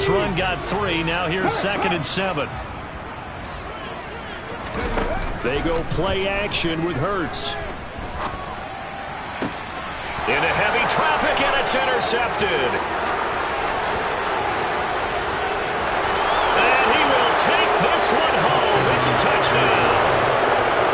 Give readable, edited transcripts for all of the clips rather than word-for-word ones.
Last run got 3. Now here's 2nd and 7. They go play action with Hurts. Into heavy traffic, and it's intercepted. And he will take this one home. It's a touchdown.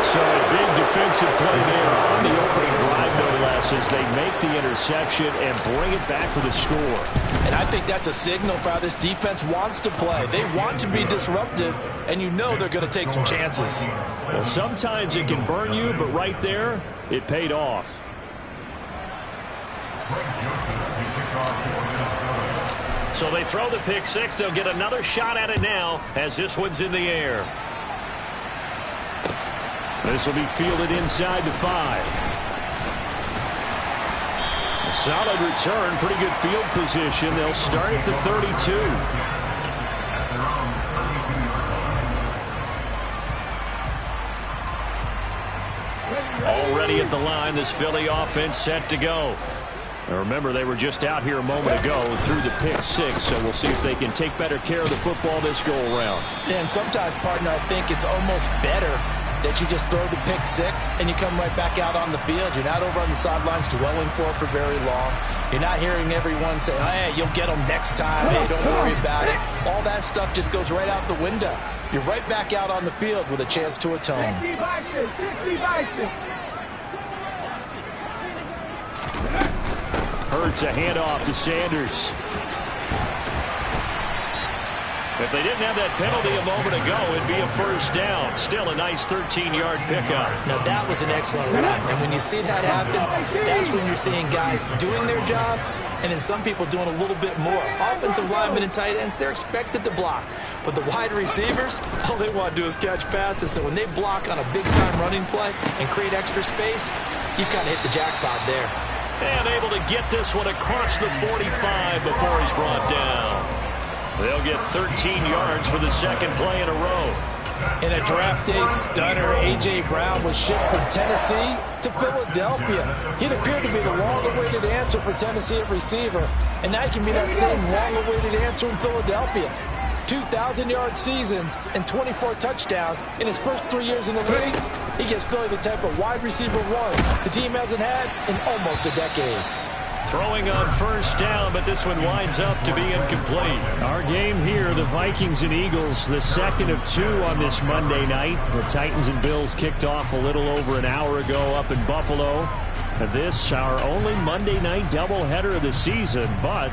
So a big defensive play there on the opening drive, no less, as they make the interception and bring it back for the score. And I think that's a signal for how this defense wants to play. They want to be disruptive, and you know they're going to take some chances. Well, sometimes it can burn you, but right there, it paid off. So they throw the pick six. They'll get another shot at it now as this one's in the air. This will be fielded inside the 5. A solid return, pretty good field position. They'll start at the 32. Already at the line, this Philly offense set to go. Now remember, they were just out here a moment ago through the pick six, so we'll see if they can take better care of the football this go-around. Yeah, and sometimes, partner, I think it's almost better that you just throw the pick six and you come right back out on the field. You're not over on the sidelines dwelling for it for very long. You're not hearing everyone say, hey, you'll get them next time. Hey, don't worry about it. All that stuff just goes right out the window. You're right back out on the field with a chance to atone. Hurts a handoff to Sanders. If they didn't have that penalty a moment ago, it'd be a first down. Still a nice 13-yard pickup. Now, that was an excellent run. And when you see that happen, that's when you're seeing guys doing their job and then some people doing a little bit more. Offensive linemen and tight ends, they're expected to block. But the wide receivers, all they want to do is catch passes. So when they block on a big-time running play and create extra space, you've kind of hit the jackpot there. And able to get this one across the 45 before he's brought down. They'll get 13 yards for the second play in a row. In a draft day stunner, A.J. Brown was shipped from Tennessee to Philadelphia. He'd appeared to be the long-awaited answer for Tennessee at receiver, and now he can be that same long-awaited answer in Philadelphia. 2,000-yard seasons and 24 touchdowns in his first 3 years in the league. He gives Philly the type of wide receiver one the team hasn't had in almost a decade. Throwing on first down, but this one winds up to be incomplete. Our game here, the Vikings and Eagles, the second of 2 on this Monday night. The Titans and Bills kicked off a little over an hour ago up in Buffalo. And this, our only Monday night doubleheader of the season, but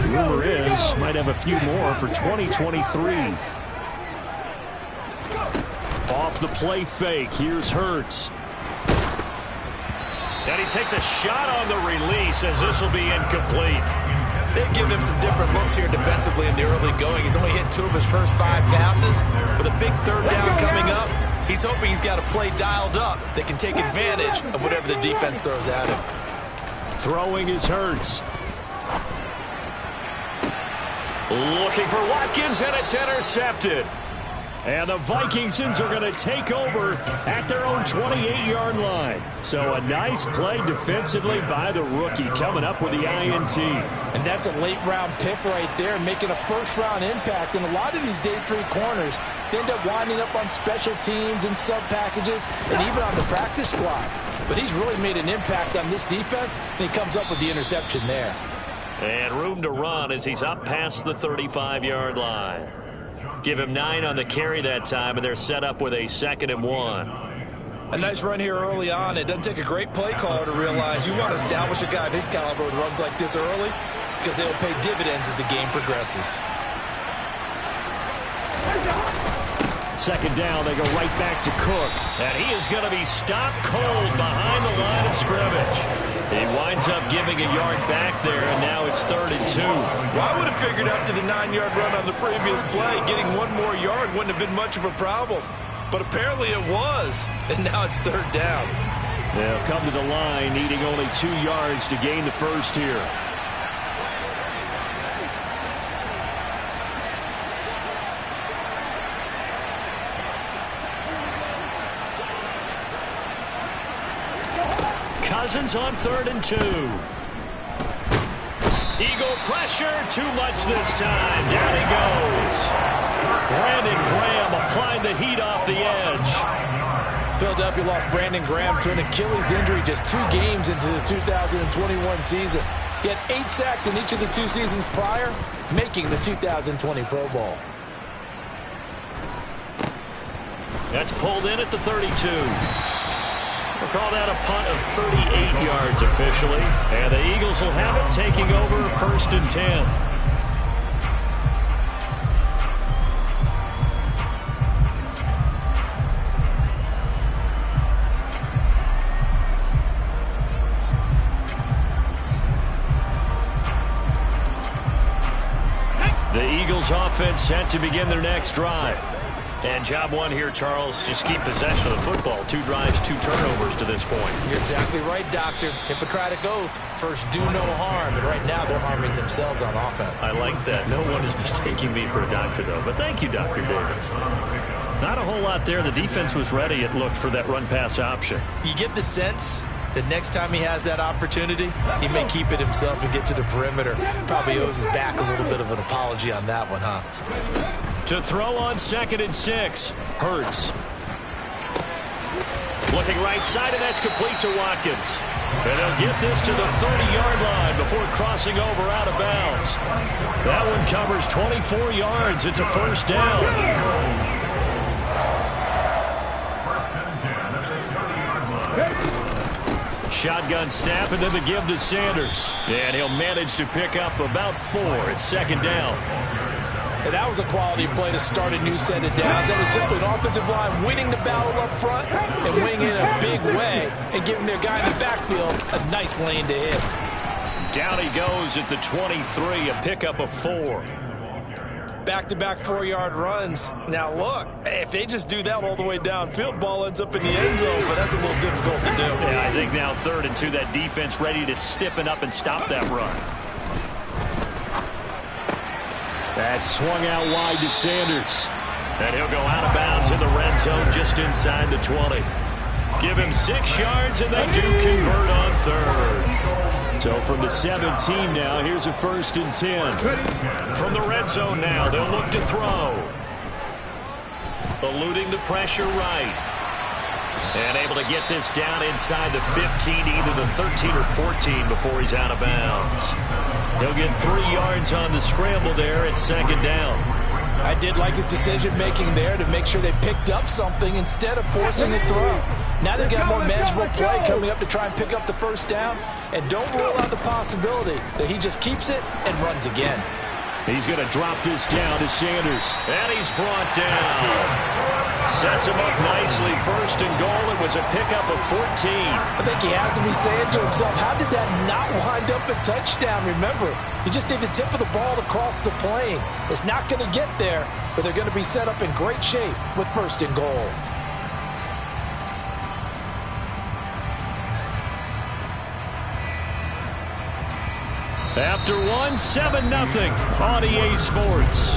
rumor is might have a few more for 2023. Off the play fake, here's Hurts. And he takes a shot on the release as this will be incomplete. They've given him some different looks here defensively in the early going. He's only hit 2 of his first 5 passes. With a big third down coming up, he's hoping he's got a play dialed up that can take advantage of whatever the defense throws at him. Throwing is Hurts. Looking for Watkins, and it's intercepted. And the Vikingsons are going to take over at their own 28-yard line. So a nice play defensively by the rookie, coming up with the INT. And that's a late-round pick right there, making a first-round impact. And a lot of these day 3 corners, they end up winding up on special teams and sub-packages and even on the practice squad. But he's really made an impact on this defense, and he comes up with the interception there. And room to run as he's up past the 35-yard line. Give him 9 on the carry that time, and they're set up with a 2nd and 1. A nice run here early on. It doesn't take a great play caller to realize you want to establish a guy of his caliber with runs like this early because they will pay dividends as the game progresses. 2nd down, they go right back to Cook. And he is going to be stopped cold behind the line of scrimmage. He winds up giving a yard back there, and now it's 3rd and 2. Well, I would have figured after the 9-yard run on the previous play, getting 1 more yard wouldn't have been much of a problem. But apparently it was, and now it's 3rd down. They'll come to the line, needing only 2 yards to gain the first here. Cousins on 3rd and 2. Eagle pressure, too much this time. Down taking the heat off the edge. Philadelphia lost Brandon Graham to an Achilles injury just 2 games into the 2021 season. He had 8 sacks in each of the 2 seasons prior, making the 2020 Pro Bowl. That's pulled in at the 32. We'll call that a punt of 38 yards officially. And the Eagles will have it, taking over 1st and 10. The Eagles offense set to begin their next drive. And job one here, Charles, just keep possession of the football. 2 drives, 2 turnovers to this point. You're exactly right, Doctor. Hippocratic oath. First, do no harm. And right now, they're harming themselves on offense. I like that. No one is mistaking me for a doctor, though. But thank you, Dr. Davis. Not a whole lot there. The defense was ready, it looked, for that run-pass option. You get the sense that next time he has that opportunity, he may keep it himself and get to the perimeter. Probably owes his back a little bit of an apology on that one, huh? To throw on 2nd and 6. Hurts. Looking right side, and that's complete to Watkins. And they'll get this to the 30-yard line before crossing over out of bounds. That one covers 24 yards. It's a 1st down. Shotgun snap, and then the give to Sanders. And he'll manage to pick up about 4. It's 2nd down. And that was a quality play to start a new set of downs. That was simply an offensive line winning the battle up front and winning in a big way and giving their guy in the backfield a nice lane to hit. Down he goes at the 23, a pickup of 4. Back-to-back 4-yard runs. Now, look, if they just do that all the way downfield, ball ends up in the end zone, but that's a little difficult to do. Yeah, I think now 3rd and 2, that defense ready to stiffen up and stop that run. That's swung out wide to Sanders. And he'll go out of bounds in the red zone just inside the 20. Give him 6 yards, and they do convert on 3rd. So from the 17 now, here's a 1st and 10. From the red zone now, they'll look to throw. Eluding the pressure right. And able to get this down inside the 15, either the 13 or 14 before he's out of bounds. He'll get 3 yards on the scramble there at 2nd down. I did like his decision-making there to make sure they picked up something instead of forcing a throw. Now they've got more manageable play coming up to try and pick up the 1st down. And don't rule out the possibility that he just keeps it and runs again. He's going to drop this down to Sanders. And he's brought down. Sets him up nicely. 1st and goal. It was a pickup of 14. I think he has to be saying to himself, how did that not wind up a touchdown? Remember, you just need the tip of the ball to cross the plane. It's not going to get there, but they're going to be set up in great shape with 1st and goal. After one, 7-0 on EA Sports.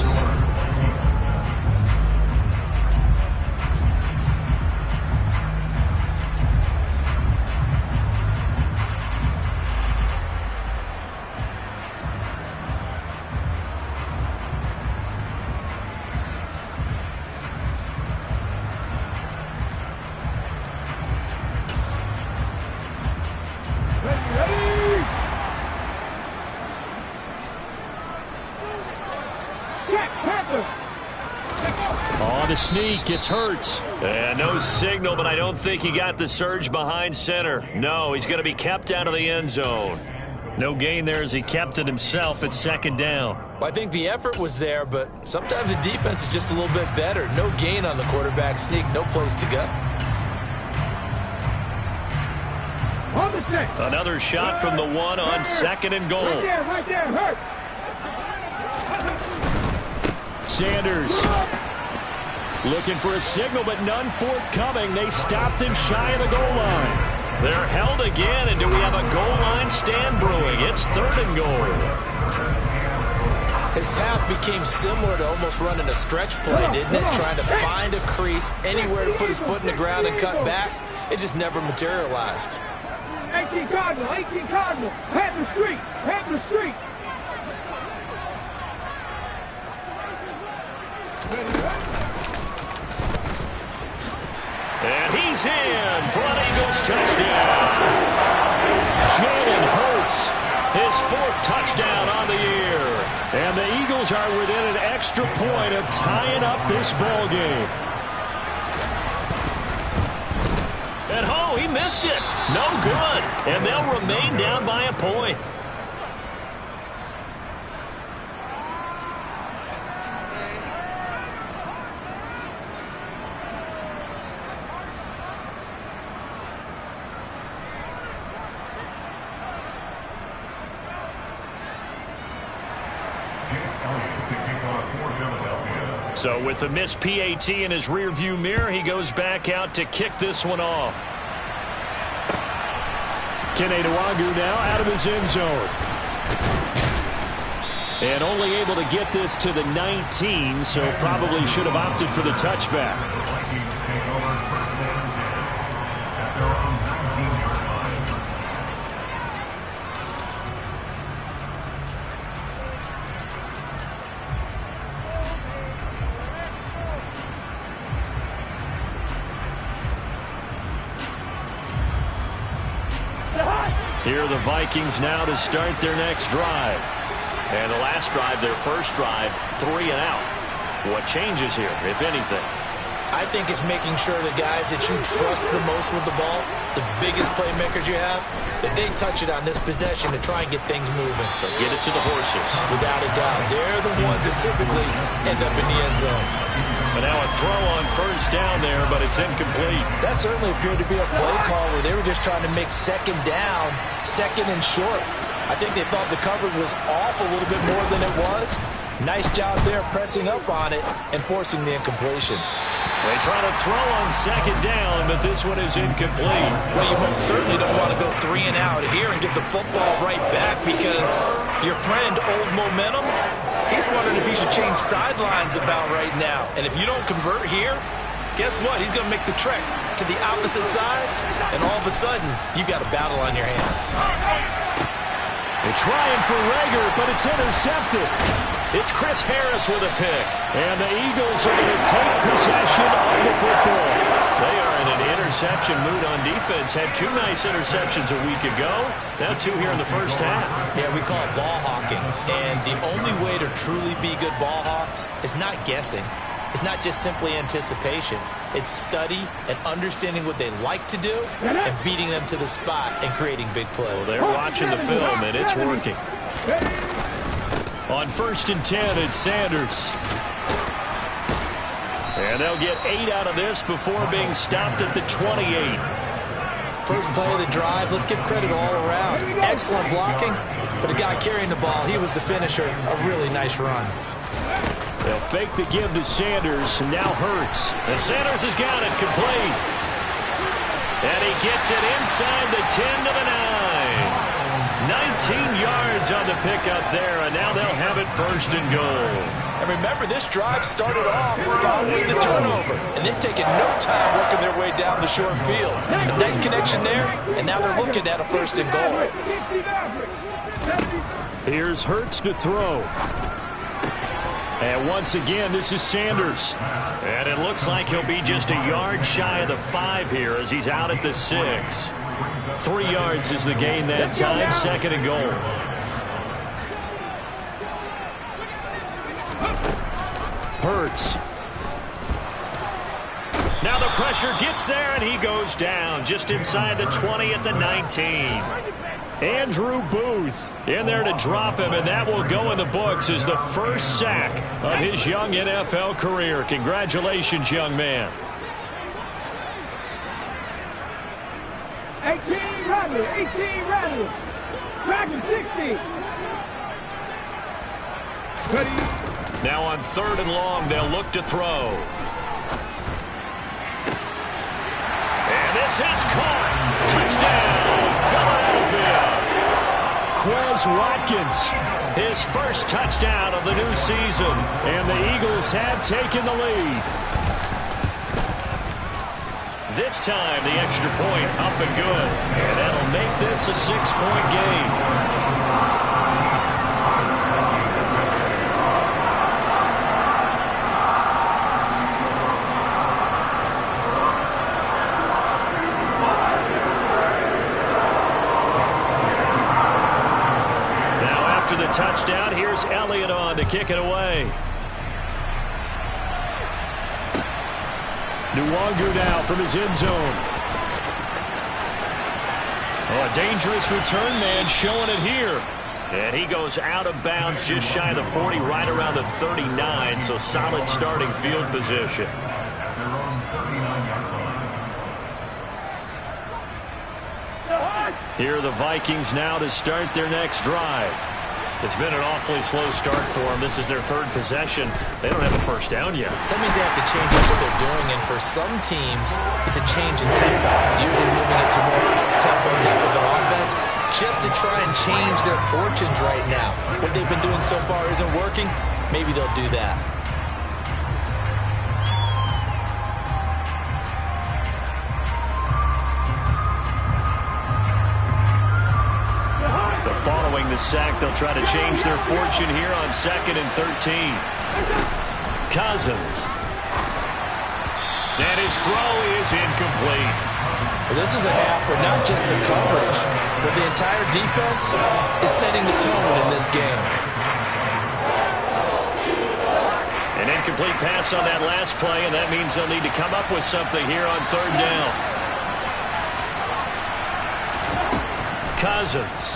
On the sneak, it's Hurts. And no signal, but I don't think he got the surge behind center. No, he's going to be kept out of the end zone. No gain there as he kept it himself at 2nd down. Well, I think the effort was there, but sometimes the defense is just a little bit better. No gain on the quarterback sneak, no place to go. Another shot from the 1 on 2nd and goal. Right there, Hurt. Sanders looking for a signal, but none forthcoming. They stopped him shy of the goal line. They're held again, and do we have a goal line stand brewing? It's 3rd and goal. His path became similar to almost running a stretch play, didn't it? Trying to find a crease, anywhere to put his foot in the ground and cut back. It just never materialized. 18 Cardinal, 18 Cardinal. Panther Street, Panther Street. He's in for an Eagles touchdown. Jalen Hurts, his 4th touchdown on the year. And the Eagles are within an extra point of tying up this ball game. And oh, he missed it. No good. And they'll remain down by a point. So with the missed PAT in his rearview mirror, he goes back out to kick this one off. Kene Nwagu now out of his end zone. And only able to get this to the 19, so probably should have opted for the touchback. Here are the Vikings now to start their next drive. And the last drive, their first drive, 3 and out. What changes here, if anything? I think it's making sure the guys that you trust the most with the ball, the biggest playmakers you have, that they touch it on this possession to try and get things moving. So get it to the horses. Without a doubt. They're the ones that typically end up in the end zone. But now a throw on first down there, but it's incomplete. That certainly appeared to be a play call where they were just trying to make second down, second and short. I think they thought the coverage was off a little bit more than it was. Nice job there pressing up on it and forcing the incompletion. They try to throw on second down, but this one is incomplete. Well, you most certainly don't want to go 3 and out here and get the football right back because your friend, Old Momentum, he's wondering if he should change sidelines about right now. And if you don't convert here, guess what? He's going to make the trek to the opposite side, and all of a sudden, you've got a battle on your hands. They're trying for Rager, but it's intercepted. It's Chris Harris with a pick. And the Eagles are going to take possession of the football. They are in an interception mood on defense. Had 2 nice interceptions a week ago. Now 2 here in the first half. Yeah, we call it ball hawking. And the only way to truly be good ball hawks is not guessing. It's not just simply anticipation. It's study and understanding what they like to do and beating them to the spot and creating big plays. Well, they're watching the film, and it's working. On 1st and 10, it's Sanders. And they'll get 8 out of this before being stopped at the 28. First play of the drive, let's give credit all around. Excellent blocking, but the guy carrying the ball, he was the finisher. A really nice run. They'll fake the give to Sanders, and now Hurts. And Sanders has got it complete. And he gets it inside the 10 to the 9. 19 yards on the pickup there, and now they'll have it 1st and goal. And remember, this drive started off following the turnover, and they've taken no time working their way down the short field. A nice connection there, and now they're looking at a 1st and goal. Here's Hurts to throw. And once again, this is Sanders. And it looks like he'll be just a yard shy of the 5 here as he's out at the 6. 3 yards is the gain that time, 2nd and goal. Hurts. Now the pressure gets there, and he goes down just inside the 20 at the 19. Andrew Booth in there to drop him, and that will go in the books as the first sack of his young NFL career. Congratulations, young man. 18 Rattler, 18 Rattler. Back to 60. Now on 3rd and long, they'll look to throw. And this is caught. Touchdown, Philadelphia. Quez Watkins, his first touchdown of the new season. And the Eagles have taken the lead. This time, the extra point up and good. And that'll make this a 6-point game. touchdown. Here's Elliott on to kick it away. Nwangu now from his end zone. Oh, a dangerous return man showing it here. And he goes out of bounds just shy of the 40, right around the 39, so solid starting field position. Here are the Vikings now to start their next drive. It's been an awfully slow start for them. This is their third possession. They don't have a first down yet. So that means they have to change up what they're doing, and for some teams, it's a change in tempo. Usually moving it to more tempo type of an offense, just to try and change their fortunes right now. What they've been doing so far isn't working. Maybe they'll do that. Following the sack, they'll try to change their fortune here on 2nd and 13. Cousins. And his throw is incomplete. Well, this is a half where not just the coverage, but the entire defense is setting the tone in this game. An incomplete pass on that last play, and that means they'll need to come up with something here on 3rd down. Cousins.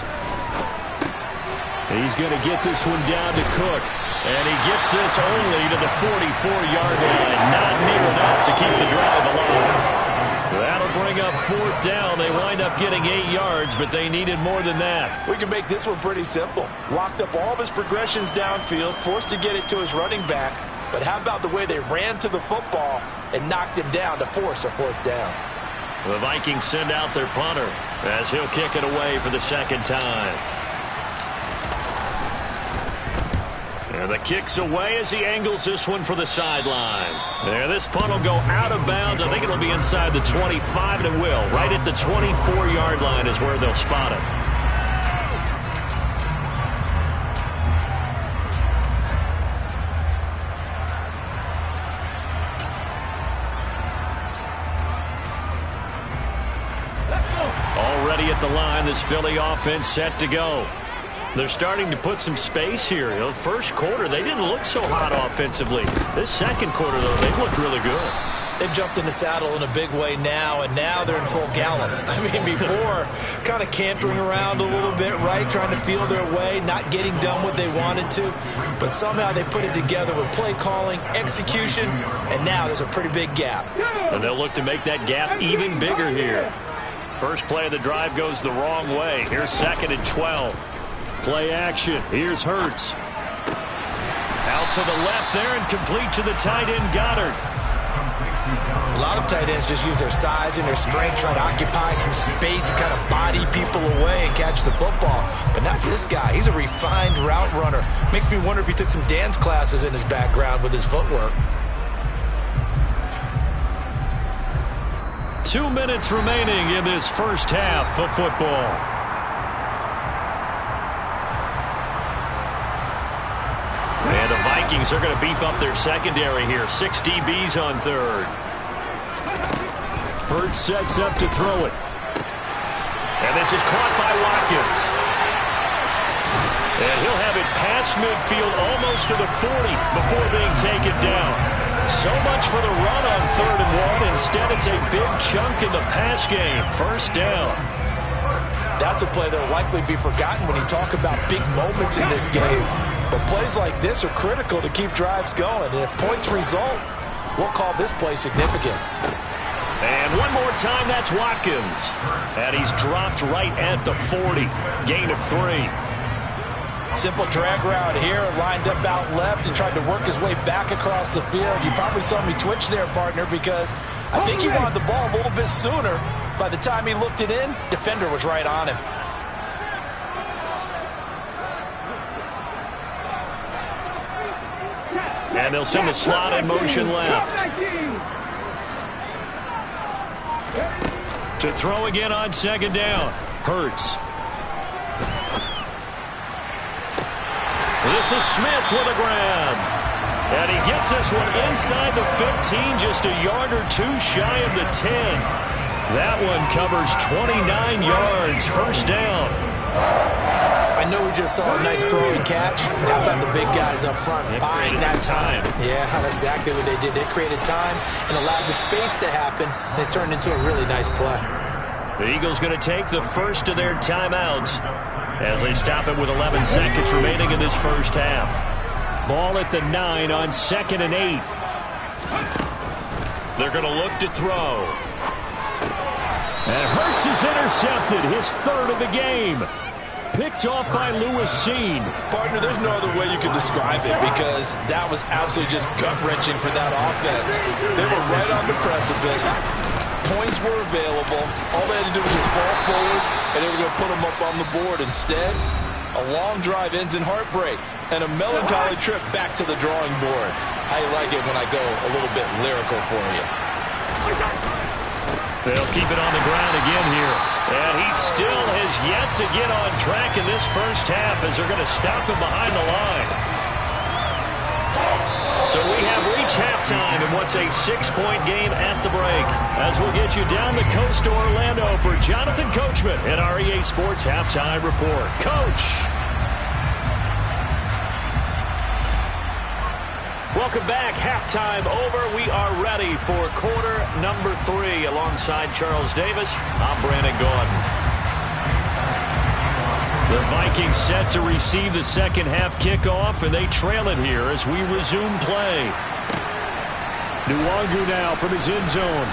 He's going to get this one down to Cook. And he gets this only to the 44-yard line. Not near enough to keep the drive alive. That'll bring up 4th down. They wind up getting 8 yards, but they needed more than that. We can make this one pretty simple. Locked up all of his progressions downfield, forced to get it to his running back. But how about the way they ran to the football and knocked him down to force a 4th down? The Vikings send out their punter as he'll kick it away for the 2nd time. And the kick's away as he angles this one for the sideline. And this punt will go out of bounds. I think it'll be inside the 25, and it will. Right at the 24-yard line is where they'll spot it. Already at the line, this Philly offense set to go. They're starting to put some space here. You know, first quarter, they didn't look so hot offensively. This second quarter, though, they've looked really good. They've jumped in the saddle in a big way now, and now they're in full gallop. I mean, before, kind of cantering around a little bit, right, trying to feel their way, not getting done what they wanted to. But somehow they put it together with play calling, execution, and now there's a pretty big gap. And they'll look to make that gap even bigger here. First play of the drive goes the wrong way. Here's 2nd and 12. Play action. Here's Hurts. Out to the left there and complete to the tight end, Goddard. A lot of tight ends just use their size and their strength, try to occupy some space and kind of body people away and catch the football. But not this guy. He's a refined route runner. Makes me wonder if he took some dance classes in his background with his footwork. 2 minutes remaining in this first half of football. And the Vikings are going to beef up their secondary here. 6 DBs on 3rd. Hurts sets up to throw it. And this is caught by Watkins. And he'll have it past midfield almost to the 40 before being taken down. So much for the run on 3rd and 1. Instead, it's a big chunk in the pass game. First down. That's a play that will likely be forgotten when you talk about big moments in this game. But plays like this are critical to keep drives going. And if points result, we'll call this play significant. And one more time, that's Watkins. And he's dropped right at the 40. Gain of 3. Simple drag route here, lined up out left and tried to work his way back across the field. You probably saw me twitch there, partner, because I think he wanted the ball a little bit sooner. By the time he looked it in, defender was right on him. And they'll send the slot in motion left. To throw again on 2nd down. Hurts. This is Smith with a grab. And he gets this one inside the 15, just a yard or 2 shy of the 10. That one covers 29 yards. First down. I know we just saw a nice throw and catch, but how about the big guys up front buying that time? Yeah, that's exactly what they did. They created time and allowed the space to happen, and it turned into a really nice play. The Eagles going to take the first of their timeouts as they stop it with 11 seconds remaining in this first half. Ball at the 9 on 2nd and 8. They're going to look to throw. And Hurts is intercepted, his 3rd of the game. Picked off by Lewis Seen. Partner, there's no other way you could describe it because that was absolutely just gut-wrenching for that offense. They were right on the precipice. Points were available. All they had to do was just fall forward, and they were going to put them up on the board. Instead, a long drive ends in heartbreak and a melancholy trip back to the drawing board. How you like it when I go a little bit lyrical for you? They'll keep it on the ground again here. And he still has yet to get on track in this first half as they're going to stop him behind the line. So we have reached halftime in what's a 6-point game at the break. As we'll get you down the coast to Orlando for Jonathan Coachman in our EA Sports Halftime Report. Coach. Welcome back. Halftime over. We are ready for quarter number 3 alongside Charles Davis. I'm Brandon Gaudin. The Vikings set to receive the second half kickoff, and they trail it here as we resume play. Nwangu now from his end zone.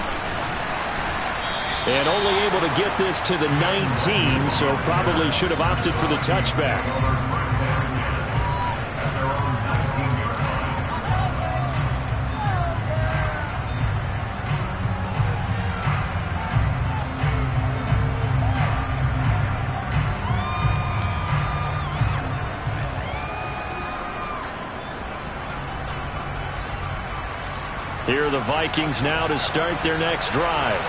And only able to get this to the 19, so probably should have opted for the touchback. Here are the Vikings now to start their next drive.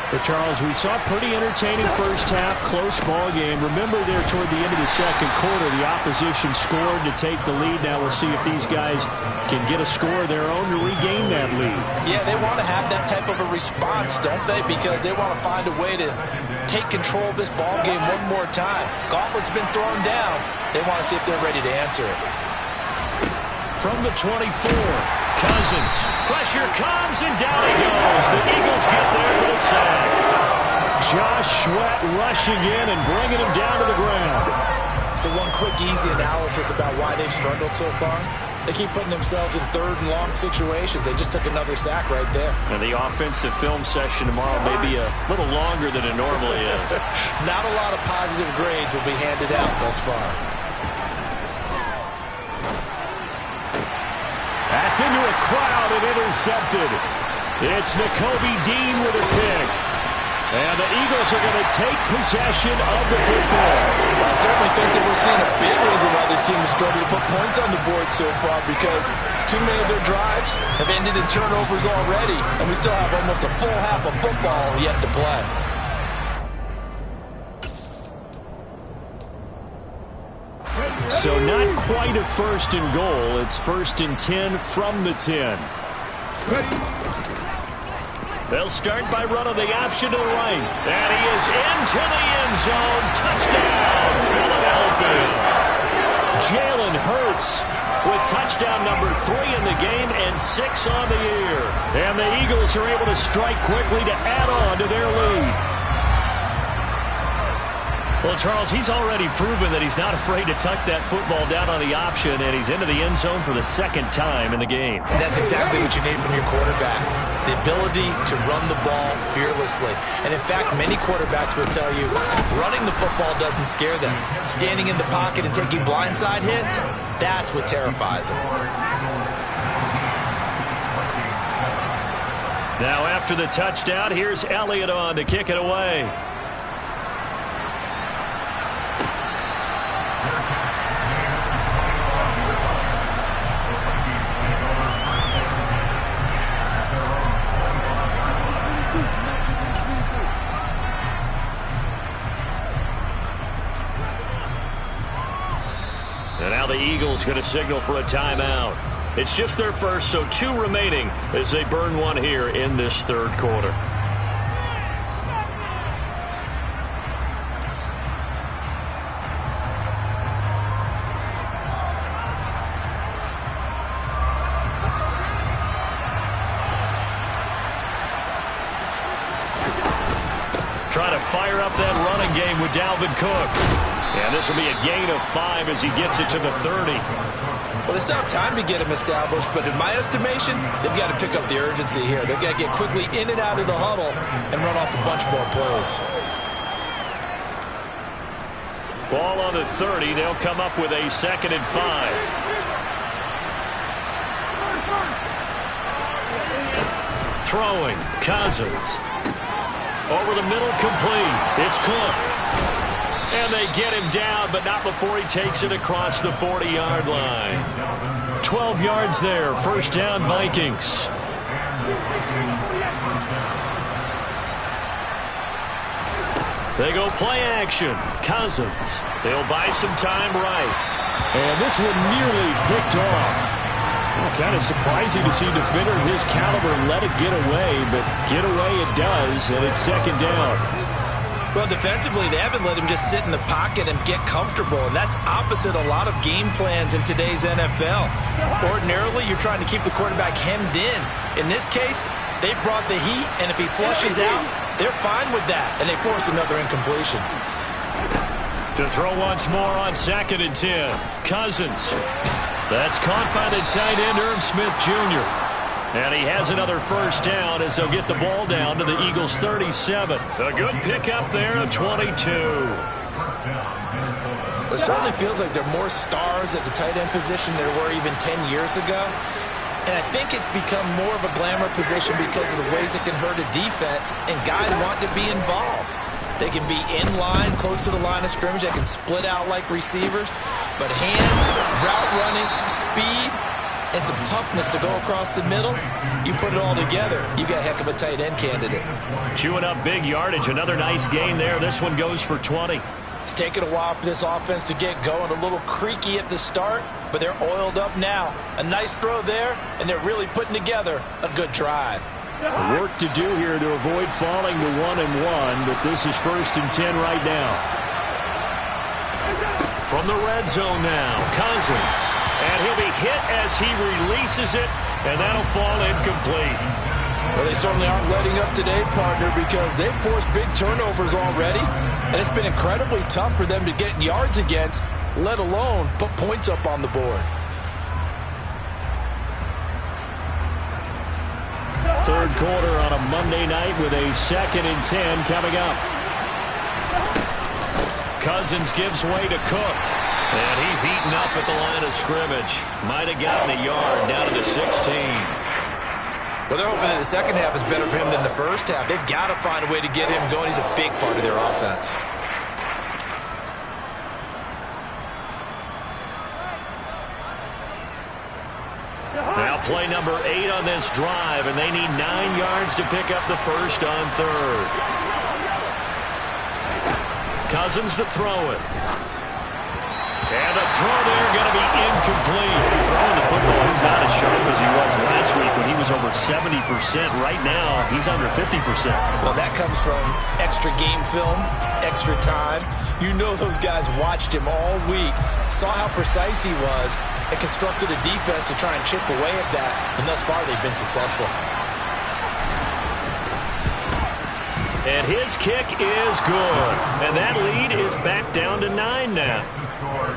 But Charles, we saw a pretty entertaining first half, close ball game. Remember there toward the end of the second quarter, the opposition scored to take the lead. Now we'll see if these guys can get a score of their own to regain that lead. Yeah, they want to have that type of a response, don't they? Because they want to find a way to take control of this ball game one more time. Gauntlet's been thrown down. They want to see if they're ready to answer it. From the 24, Cousins. Pressure comes, and down he goes. The Eagles get there for the sack. Josh Sweat rushing in and bringing him down to the ground. So one quick, easy analysis about why they've struggled so far. They keep putting themselves in 3rd and long situations. They just took another sack right there. And the offensive film session tomorrow may be a little longer than it normally is. Not a lot of positive grades will be handed out thus far. That's into a crowd and intercepted. It's Nakobe Dean with a pick. And the Eagles are going to take possession of the football. I certainly think that we're seeing a big reason why this team has struggled to put points on the board so far, because too many of their drives have ended in turnovers already, and we still have almost a full half of football yet to play. So not quite a 1st and goal. It's 1st and 10 from the 10. They'll start by running the option to the right. And he is into the end zone. Touchdown, Philadelphia. Jalen Hurts with touchdown number 3 in the game and 6 on the year. And the Eagles are able to strike quickly to add on to their lead. Well, Charles, he's already proven that he's not afraid to tuck that football down on the option, and he's into the end zone for the 2nd time in the game. And that's exactly what you need from your quarterback, the ability to run the ball fearlessly. And, in fact, many quarterbacks will tell you running the football doesn't scare them. Standing in the pocket and taking blindside hits, that's what terrifies them. Now, after the touchdown, here's Elliott on to kick it away. And now the Eagles going to signal for a timeout. It's just their first, so 2 remaining as they burn one here in this 3rd quarter. try to fire up that running game with Dalvin Cook. And this will be a gain of 5 as he gets it to the 30. Well, they still have time to get him established, but in my estimation, they've got to pick up the urgency here. They've got to get quickly in and out of the huddle and run off a bunch more plays. Ball on the 30. They'll come up with a 2nd and 5. Throwing, Cousins. Over the middle, complete. It's Cook. And they get him down, but not before he takes it across the 40-yard line. 12 yards there. First down, Vikings. They go play action. Cousins. They'll buy some time right. And this one nearly picked off. Well, kind of surprising to see a defender of his caliber let it get away, but get away it does, and it's 2nd down. Well, defensively, they haven't let him just sit in the pocket and get comfortable, and that's opposite a lot of game plans in today's NFL. Ordinarily, you're trying to keep the quarterback hemmed in. In this case, they brought the heat, and if he flushes out, they're fine with that, and they force another incompletion. To throw once more on 2nd and 10. Cousins. That's caught by the tight end, Irv Smith Jr. And he has another first down as they'll get the ball down to the Eagles' 37. A good pickup there of 22. It certainly feels like there are more stars at the tight end position than there were even 10 years ago. And I think it's become more of a glamour position because of the ways it can hurt a defense, and guys want to be involved. They can be in line, close to the line of scrimmage. They can split out like receivers. But hands, route running, speed, and some toughness to go across the middle, you put it all together, you got a heck of a tight end candidate. Chewing up big yardage. Another nice gain there. This one goes for 20. It's taken a while for this offense to get going. A little creaky at the start, but they're oiled up now. A nice throw there, and they're really putting together a good drive. Work to do here to avoid falling to 1-1, but this is 1st and 10 right now. From the red zone now, Cousins. And he'll be hit as he releases it, and that'll fall incomplete. Well, they certainly aren't letting up today, partner, because they've forced big turnovers already, and it's been incredibly tough for them to get yards against, let alone put points up on the board. 3rd quarter on a Monday night with a 2nd and 10 coming up. Cousins gives way to Cook. And he's heating up at the line of scrimmage. Might have gotten a yard down to the 16. Well, they're hoping that the second half is better for him than the first half. They've got to find a way to get him going. He's a big part of their offense. Now play number 8 on this drive, and they need 9 yards to pick up the first on 3rd. Cousins to throw it. And the throw there going to be incomplete. Throwing the football is not as sharp as he was last week when he was over 70%. Right now, he's under 50%. Well, that comes from extra game film, extra time. You know those guys watched him all week, saw how precise he was, and constructed a defense to try and chip away at that. And thus far, they've been successful. And his kick is good. And that lead is back down to 9 now.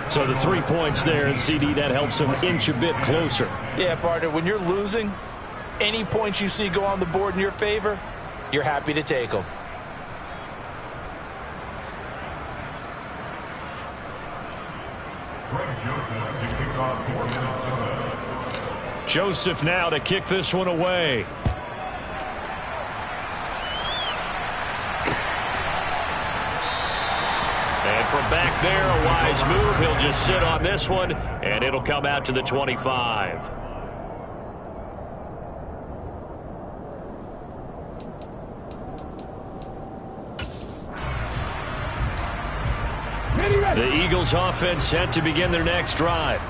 So the 3 points there, and CD, that helps him inch a bit closer. Yeah, partner, when you're losing, any points you see go on the board in your favor, you're happy to take them. Joseph now to kick this one away. And from back there, a wise move. He'll just sit on this one, and it'll come out to the 25. The Eagles offense set to begin their next drive.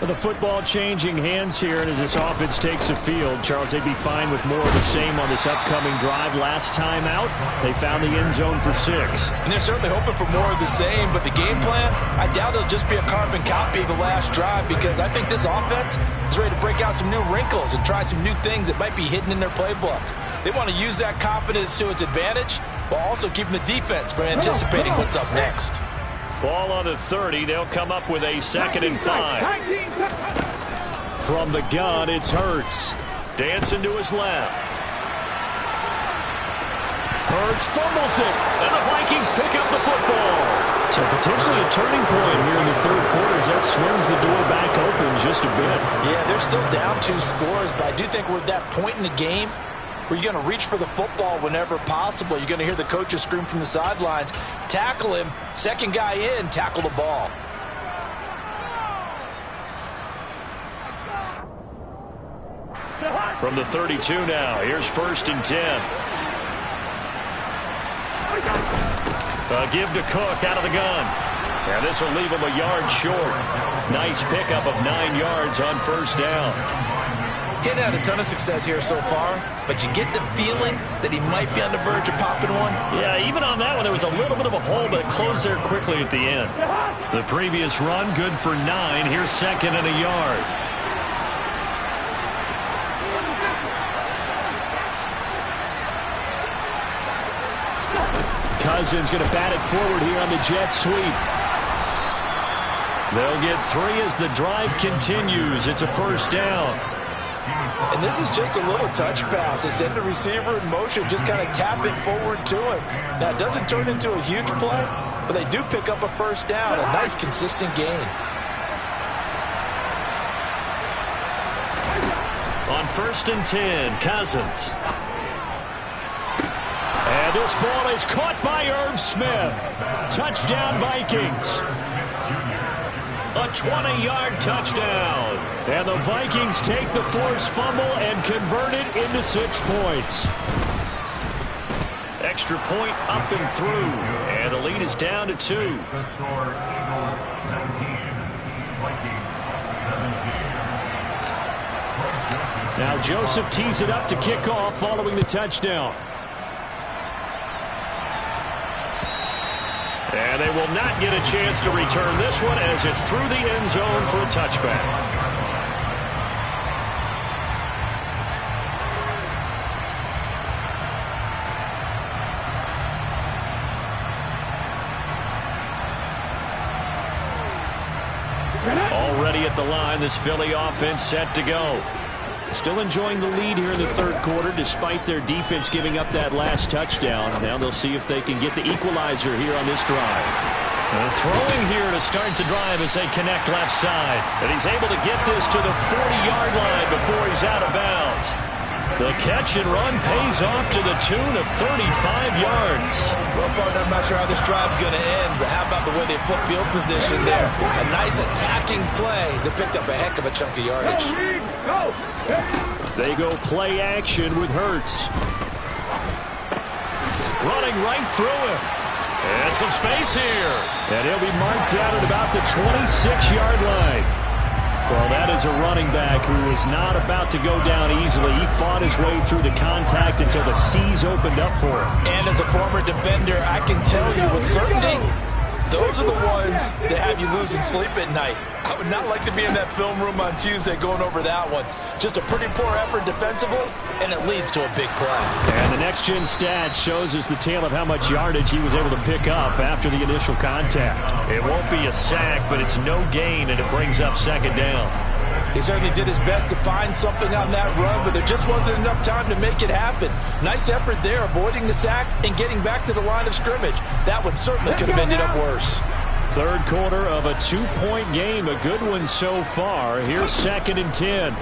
The football changing hands here, and as this offense takes the field, Charles, they'd be fine with more of the same on this upcoming drive. Last time out, they found the end zone for 6. And they're certainly hoping for more of the same, but the game plan, I doubt it'll just be a carbon copy of the last drive, because I think this offense is ready to break out some new wrinkles and try some new things that might be hidden in their playbook. They want to use that confidence to its advantage while also keeping the defense from anticipating what's up next. Ball on the 30. They'll come up with a 2nd and 5. From the gun, it's Hurts. Dancing to his left. Hurts fumbles it, and the Vikings pick up the football. So potentially a turning point here in the third quarter as that swings the door back open just a bit. Yeah, they're still down 2 scores, but I do think we're at that point in the game where you're going to reach for the football whenever possible. You're going to hear the coaches scream from the sidelines, tackle him, second guy in, tackle the ball. From the 32 now, here's 1st and 10. Give to Cook out of the gun. And this will leave him a yard short. Nice pickup of 9 yards on 1st down. He's had a ton of success here so far, but you get the feeling that he might be on the verge of popping one. Yeah, even on that one, there was a little bit of a hole, but it closed there quickly at the end. The previous run, good for 9. Here's 2nd and a yard. Cousins going to bat it forward here on the jet sweep. They'll get 3 as the drive continues. It's a 1st down. And this is just a little touch pass. They send the receiver in motion, just kind of tap it forward to him. Now, it doesn't turn into a huge play, but they do pick up a 1st down. A nice, consistent gain. On 1st and 10, Cousins. And this ball is caught by Irv Smith. Touchdown, Vikings. A 20-yard touchdown. And the Vikings take the forced fumble and convert it into 6 points. Extra point up and through. And the lead is down to 2. Now Joseph tees it up to kick off following the touchdown. And they will not get a chance to return this one as it's through the end zone for a touchback. Already at the line, this Philly offense set to go. Still enjoying the lead here in the third quarter despite their defense giving up that last touchdown. Now they'll see if they can get the equalizer here on this drive. Throwing here to start the drive as they connect left side. And he's able to get this to the 40-yard line before he's out of bounds. The catch and run pays off to the tune of 35 yards. Well, partner, I'm not sure how this drive's going to end, but how about the way they flip field position there? A nice attacking play that picked up a heck of a chunk of yardage. They go play action with Hurts. Running right through him. And some space here. And he'll be marked out at about the 26-yard line. Well, that is a running back who is not about to go down easily. He fought his way through the contact until the C's opened up for him. And as a former defender, I can tell you with certainty, those are the ones that have you losing sleep at night. I would not like to be in that film room on Tuesday going over that one. Just a pretty poor effort defensively, and it leads to a big play. And the next-gen stat shows us the tale of how much yardage he was able to pick up after the initial contact. It won't be a sack, but it's no gain, and it brings up 2nd down. He certainly did his best to find something on that run, but there just wasn't enough time to make it happen. Nice effort there, avoiding the sack and getting back to the line of scrimmage. That one certainly could have ended up worse. Third quarter of a 2-point game, a good one so far. Here's 2nd and 10.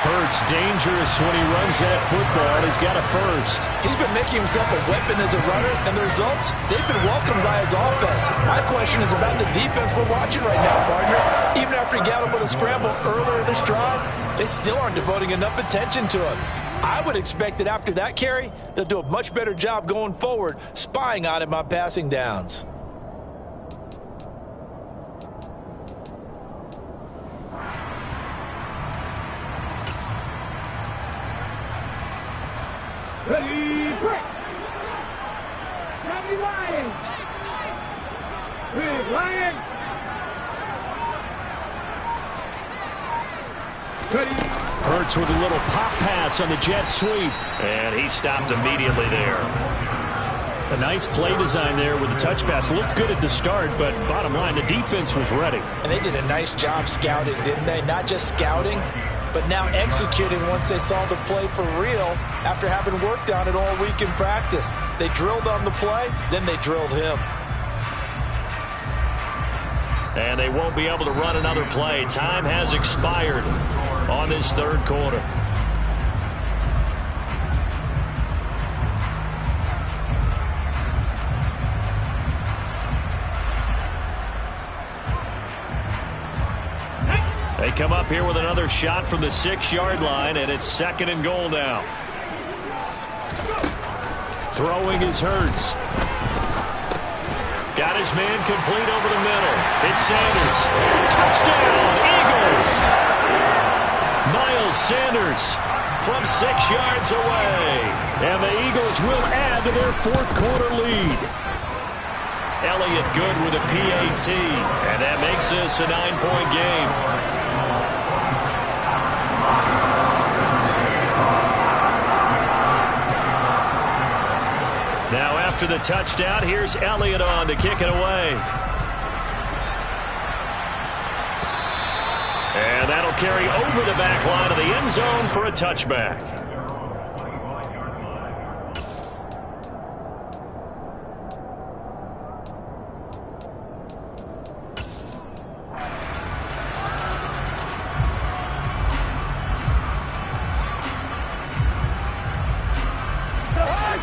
Hurts dangerous when he runs that football. He's got a first. He's been making himself a weapon as a runner, and the results, they've been welcomed by his offense. My question is about the defense we're watching right now, partner. Even after he got him with a scramble earlier this drive, they still aren't devoting enough attention to him. I would expect that after that carry, they'll do a much better job going forward, spying on him on passing downs. Ready, break. Sammy Lion. Big Lion. Hurts with a little pop pass on the jet sweep. And he stopped immediately there. A nice play design there with the touch pass. Looked good at the start, but bottom line, the defense was ready. And they did a nice job scouting, didn't they? Not just scouting, but now executing once they saw the play for real after having worked on it all week in practice. They drilled on the play, then they drilled him. And they won't be able to run another play. Time has expired on this third quarter. They come up here with another shot from the 6-yard line, and it's 2nd and goal now. Throwing is Hurts. Got his man complete over the middle. It's Sanders. Touchdown, Eagles! Miles Sanders from 6 yards away. And the Eagles will add to their fourth quarter lead. Elliott good with a PAT. And that makes this a 9-point game. Now after the touchdown, here's Elliott on to kick it away. And that'll carry over the back line of the end zone for a touchback.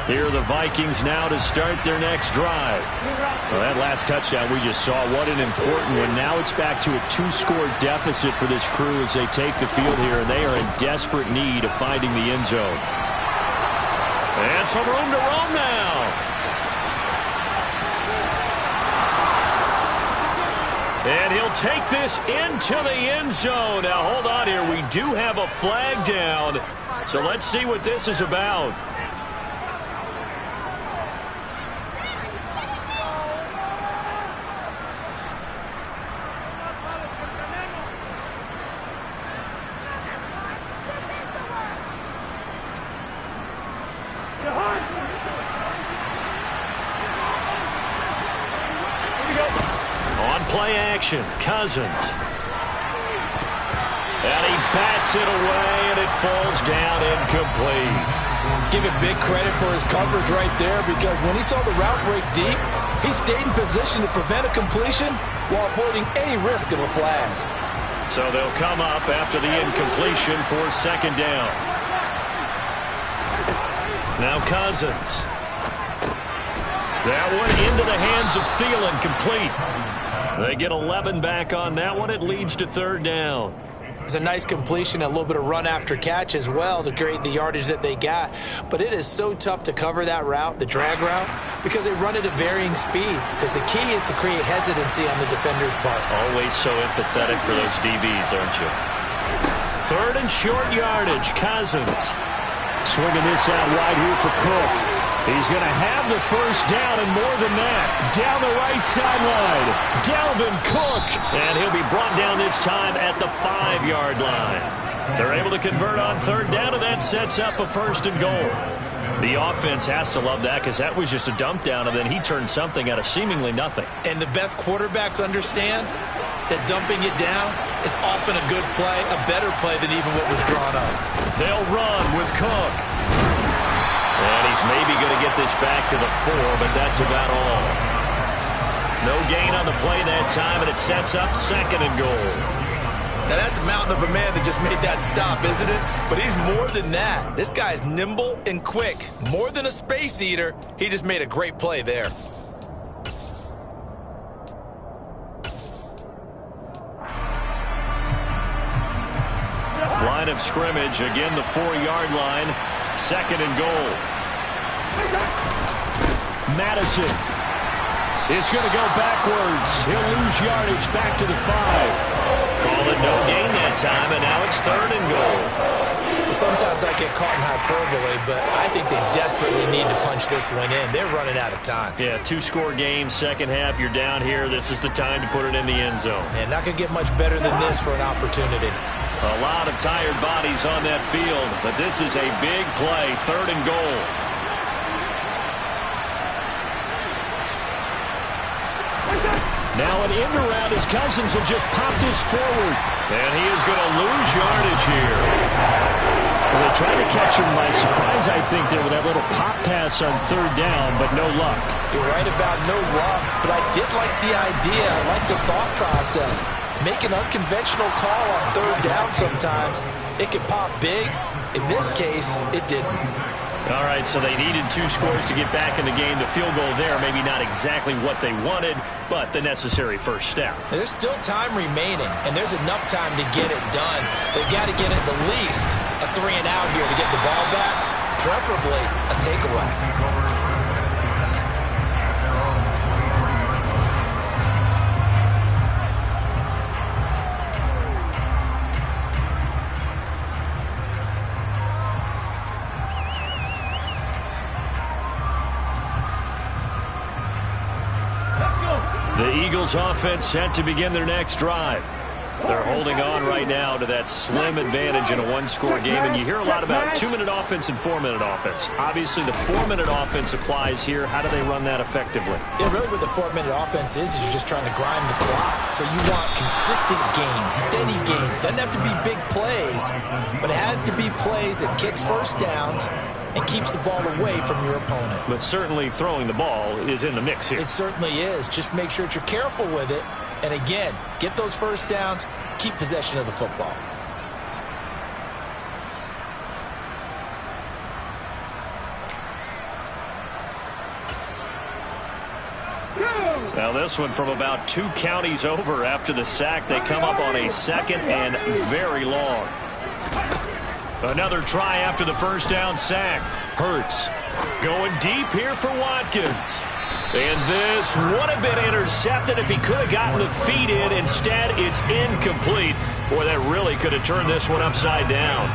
Here are the Vikings now to start their next drive. Well, that last touchdown we just saw, what an important one. Now it's back to a 2-score deficit for this crew as they take the field here, and they are in desperate need of finding the end zone. And some room to roam now. And he'll take this into the end zone. Now, hold on here. We do have a flag down, so let's see what this is about. Play action, Cousins. And he bats it away, and it falls down incomplete. Give him big credit for his coverage right there, because when he saw the route break deep, he stayed in position to prevent a completion while avoiding any risk of a flag. So they'll come up after the incompletion for 2nd down. Now Cousins. That one into the hands of Thielen, complete. They get 11 back on that one. It leads to 3rd down. It's a nice completion, a little bit of run after catch as well to create the yardage that they got. But it is so tough to cover that route, the drag route, because they run it at varying speeds. Because the key is to create hesitancy on the defender's part. Always so empathetic for those DBs, aren't you? 3rd and short yardage, Cousins. Swinging this out wide here for Cook. He's going to have the 1st down and more than that. Down the right sideline, Dalvin Cook. And he'll be brought down this time at the 5-yard line. They're able to convert on 3rd down, and that sets up a 1st and goal. The offense has to love that because that was just a dump down, and then he turned something out of seemingly nothing. And the best quarterbacks understand that dumping it down is often a good play, a better play than even what was drawn up. They'll run with Cook. And he's maybe going to get this back to the 4, but that's about all. No gain on the play that time, and it sets up 2nd and goal. Now, that's a mountain of a man that just made that stop, isn't it? But he's more than that. This guy's nimble and quick. More than a space eater, he just made a great play there. Line of scrimmage, again the 4-yard line. 2nd and goal. Madison is going to go backwards. He'll lose yardage back to the 5. Call it no gain that time, and now it's 3rd and goal. Sometimes I get caught in hyperbole, but I think they desperately need to punch this one in. They're running out of time. Yeah, 2-score game, second half, you're down here. This is the time to put it in the end zone. And not going to get much better than this for an opportunity. A lot of tired bodies on that field, but this is a big play, 3rd and goal. Now an end around as Cousins will just pop this forward. And he is going to lose yardage here. Well, they tried to catch him by surprise, I think, there with that little pop pass on 3rd down, but no luck. You're right about no luck, but I did like the idea. I like the thought process. Make an unconventional call on 3rd down sometimes. It can pop big. In this case, it didn't. All right, so they needed 2 scores to get back in the game. The field goal there, maybe not exactly what they wanted, but the necessary first step. There's still time remaining, and there's enough time to get it done. They've got to get at the least a 3-and-out here to get the ball back, preferably a takeaway. The Eagles offense set to begin their next drive. They're holding on right now to that slim advantage in a 1-score game, and you hear a lot about 2-minute offense and 4-minute offense. Obviously, the 4-minute offense applies here. How do they run that effectively? Yeah, really what the 4-minute offense is you're just trying to grind the clock. So you want consistent gains, steady gains. Doesn't have to be big plays, but it has to be plays that gets first downs and keeps the ball away from your opponent. But certainly throwing the ball is in the mix here. It certainly is. Just make sure that you're careful with it. And again, get those first downs, keep possession of the football. Now this one from about 2 counties over after the sack. They come up on a 2nd and very long. Another try after the first down sack. Hurts going deep here for Watkins. And this would have been intercepted if he could have gotten the feet in. Instead, it's incomplete. Boy, that really could have turned this one upside down.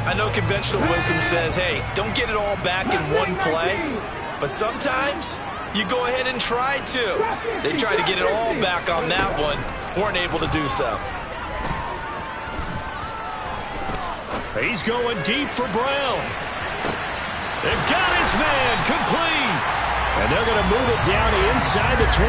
I know conventional wisdom says, hey, don't get it all back in one play. But sometimes you go ahead and try to. They tried to get it all back on that one. Weren't able to do so. He's going deep for Brown. They've got his man complete. And they're going to move it down inside the 25.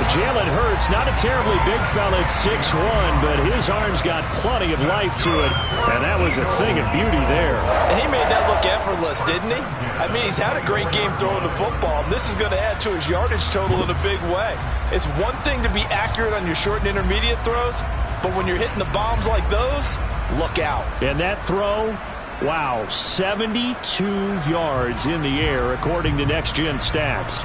Jalen Hurts, not a terribly big fella at 6'1", but his arms got plenty of life to it. And that was a thing of beauty there. And he made that look effortless, didn't he? I mean, he's had a great game throwing the football. And this is going to add to his yardage total in a big way. It's one thing to be accurate on your short and intermediate throws, but when you're hitting the bombs like those, look out. And that throw, wow, 72 yards in the air, according to Next Gen Stats.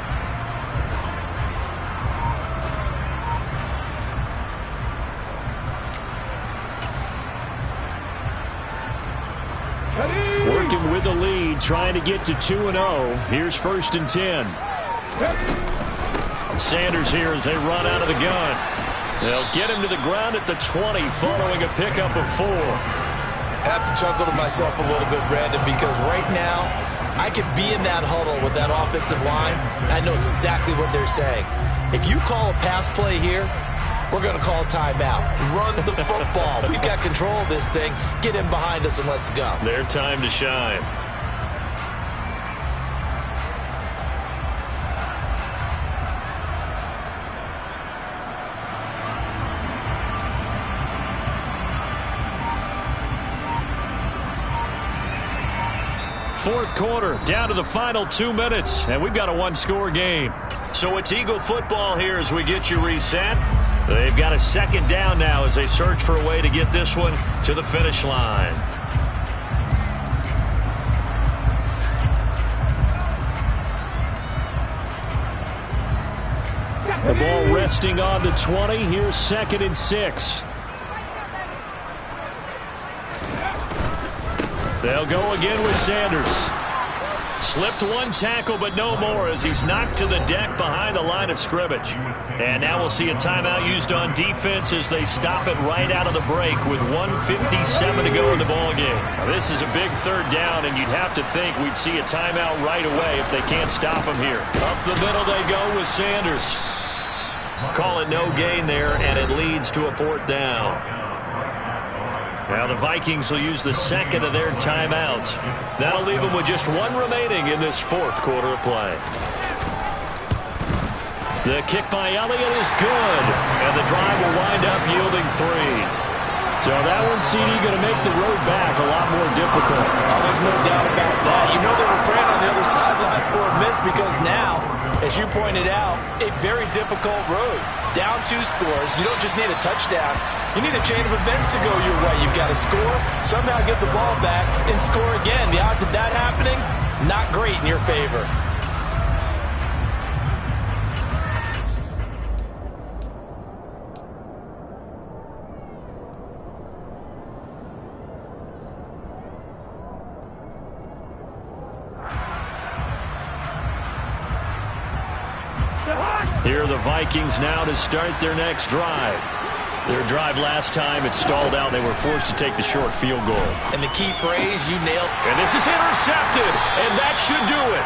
Working with the lead, trying to get to 2-0. Here's 1st and 10. Sanders here as they run out of the gun. They'll get him to the ground at the 20 following a pickup of 4. I have to chuckle to myself a little bit, Brandon, because right now I could be in that huddle with that offensive line, and I know exactly what they're saying. If you call a pass play here, we're going to call a timeout. Run the football. We've got control of this thing. Get in behind us and let's go. Their time to shine. Fourth quarter, down to the final 2 minutes, and we've got a 1-score game. So it's Eagle football here as we get you reset. They've got a 2nd down now as they search for a way to get this one to the finish line. The ball resting on the 20. Here's 2nd and 6. They'll go again with Sanders. Slipped one tackle, but no more as he's knocked to the deck behind the line of scrimmage. And now we'll see a timeout used on defense as they stop it right out of the break with 1:57 to go in the ballgame. Now, this is a big 3rd down, and you'd have to think we'd see a timeout right away if they can't stop him here. Up the middle they go with Sanders. Call it no gain there, and it leads to a 4th down. Now the Vikings will use the second of their timeouts. That'll leave them with just one remaining in this fourth quarter of play. The kick by Elliott is good, and the drive will wind up yielding 3. So that one, CD, going to make the road back a lot more difficult. Oh, there's no doubt about that. You know they were praying on the other sideline for a miss because now, as you pointed out, a very difficult road. Down 2 scores. You don't just need a touchdown. You need a chain of events to go your way. You've got to score, somehow get the ball back, and score again. The odds of that happening, not great in your favor. Here are the Vikings now to start their next drive. Their drive last time, it stalled out. They were forced to take the short field goal. And the key phrase, you nailed. And this is intercepted, and that should do it.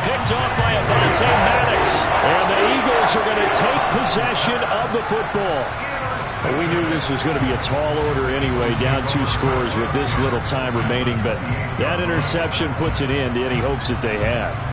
Picked off by Avonte Maddox. And the Eagles are going to take possession of the football. And we knew this was going to be a tall order anyway, down 2 scores with this little time remaining. But that interception puts an end to any hopes that they had.